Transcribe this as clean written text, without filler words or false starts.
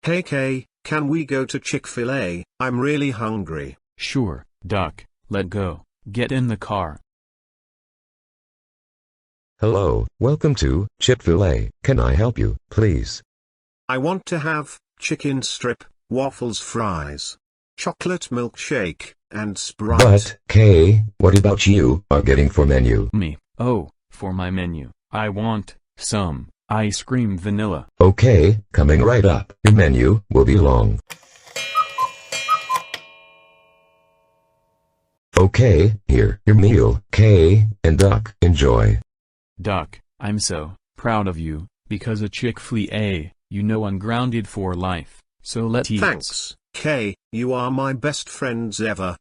Hey Kay, can we go to Chick-fil-A? I'm really hungry. Sure, Duck, let go. Get in the car. Hello, welcome to Chick-fil-A. Can I help you, please? I want to have chicken strip, waffles, fries, chocolate milkshake, and Sprite. But, Kay, what about you are getting for menu? Me, oh, for my menu, I want some ice cream vanilla. Okay, coming right up. Your menu will be long. Okay, here, your meal. Kay and Duck, enjoy. Duck, I'm so proud of you, because a Chick-fil-A, you know, ungrounded for life. So let's eat. Thanks, Kay, you are my best friends ever.